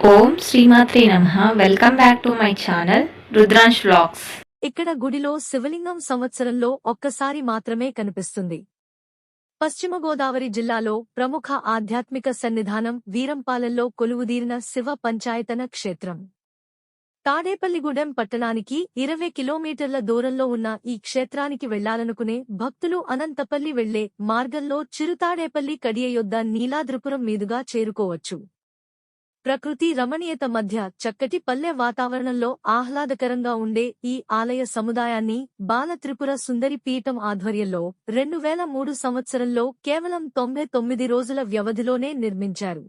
ఓం శ్రీమాత్రే నమః. Welcome back to my channel Rudransh vlogs. ఇక్కడ గుడిలో శివలింగం సంవత్సరంలో ఒక్కసారి మాత్రమే కనిపిస్తుంది. పశ్చిమ గోదావరి జిల్లాలో ప్రముఖ ఆధ్యాత్మిక సన్నిధానం వీరంపాలెంలో కొలువుదీరిన శివ పంచాయతన క్షేత్రం. తాడేపల్లిగూడెం పట్టణానికి 20 కిలోమీటర్ల దూరంలో ఉన్న ఈ క్షేత్రానికి వెళ్లాలనుకునే భక్తులు అనంతపల్లి వెళ్లే మార్గంలో చిరుతాడేపల్లి కడియ యొద్ద నీలాద్రిపురం మీదుగా చేరుకోవచ్చు. ప్రకృతి రమణీయత మధ్య చక్కటి పల్లె వాతావరణంలో ఆహ్లాదకరంగా ఉండే ఈ ఆలయ సముదాయాన్ని బాలత్రిపుర సుందరి పీఠం ఆధ్వర్యంలో 2003 సంవత్సరంలో కేవలం 99 రోజుల వ్యవధిలోనే నిర్మించారు.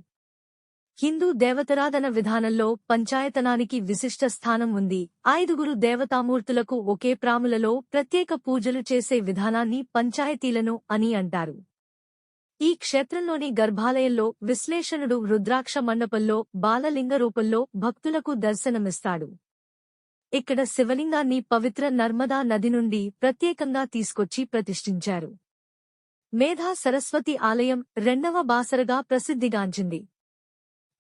హిందూ దేవతారాధన విధానంలో పంచాయతనానికి విశిష్ట స్థానం ఉంది. 5 దేవతామూర్తులకు ఒకే ప్రాములలో ప్రత్యేక పూజలు చేసే విధానాన్ని పంచాయతీలను అని అంటారు. ఈ క్షేత్రంలోని గర్భాలయంలో విశ్లేషణుడు రుద్రాక్ష మండపంలో బాలలింగ రూపంలో భక్తులకు దర్శనమిస్తాడు. ఇక్కడ శివలింగాన్ని పవిత్ర నర్మదా నది నుండి ప్రత్యేకంగా తీసుకొచ్చి ప్రతిష్ఠించారు. మేధా సరస్వతి ఆలయం 2వ బాసరగా ప్రసిద్ధిగాంచింది.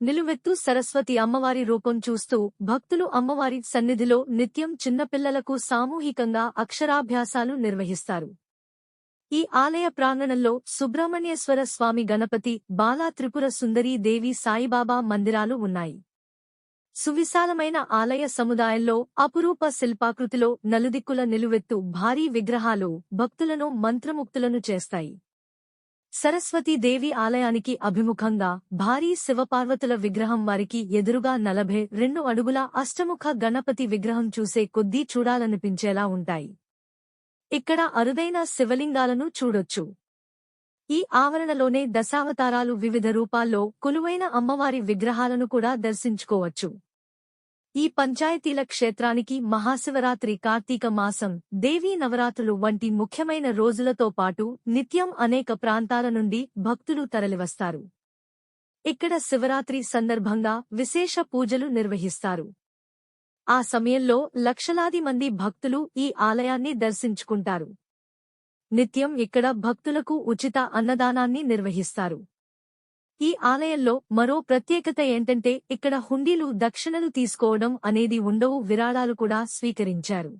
నిలువెత్తు సరస్వతి అమ్మవారి రూపం చూస్తూ భక్తులు అమ్మవారి సన్నిధిలో నిత్యం చిన్నపిల్లలకు సామూహికంగా అక్షరాభ్యాసాలు నిర్వహిస్తారు. ఈ ఆలయ ప్రాంగణంలో సుబ్రహ్మణ్యేశ్వర స్వామి, గణపతి, బాలా త్రిపుర సుందరీ దేవి, సాయిబాబా మందిరాలు ఉన్నాయి. సువిశాలమైన ఆలయ సముదాయంలో అపురూప శిల్పాకృతిలో నలుదిక్కుల నిలువెత్తు భారీ విగ్రహాలు భక్తులను మంత్రముక్తులను చేస్తాయి. సరస్వతీదేవి ఆలయానికి అభిముఖంగా భారీ శివపార్వతుల విగ్రహం, వారికి ఎదురుగా 42 అడుగుల అష్టముఖ గణపతి విగ్రహం చూసే కొద్దీ చూడాలనిపించేలా ఉంటాయి. ఇక్కడ అరుదైన శివలింగాలను చూడొచ్చు. ఈ ఆవరణలోనే దశావతారాలు వివిధ రూపాల్లో కొలువైన అమ్మవారి విగ్రహాలను కూడా దర్శించుకోవచ్చు. ఈ పంచాయతీల క్షేత్రానికి మహాశివరాత్రి, కార్తీక మాసం, దేవీ నవరాత్రులు వంటి ముఖ్యమైన రోజులతో పాటు నిత్యం అనేక ప్రాంతాల నుండి భక్తులు తరలివస్తారు. ఇక్కడ శివరాత్రి సందర్భంగా విశేష పూజలు నిర్వహిస్తారు. ఆ సమయంలో లక్షలాది మంది భక్తులు ఈ ఆలయాన్ని దర్శించుకుంటారు. నిత్యం ఇక్కడ భక్తులకు ఉచిత అన్నదానాన్ని నిర్వహిస్తారు. ఈ ఆలయంలో మరో ప్రత్యేకత ఏంటంటే ఇక్కడ హుండీలు, దక్షిణలు తీసుకోవడం అనేది ఉండవు, విరాళాలు కూడా స్వీకరించారు.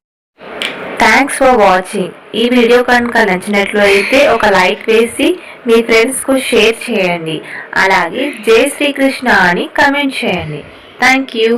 Thanks for watching. ఈ వీడియో కనుక నచ్చినట్లు అయితే ఒక లైక్ వేసి మీ ఫ్రెండ్స్కు షేర్ చేయండి. అలాగే జై శ్రీకృష్ణ అని కమెంట్ చేయండి. Thank you.